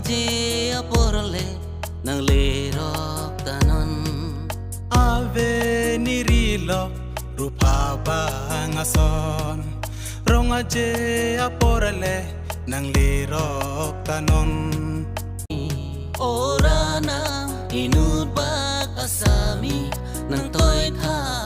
je aporale nang lerok tanon AVE Nerilok-New Ronga je aporale nang lerok tanon Orana inut bak asami nang toy tha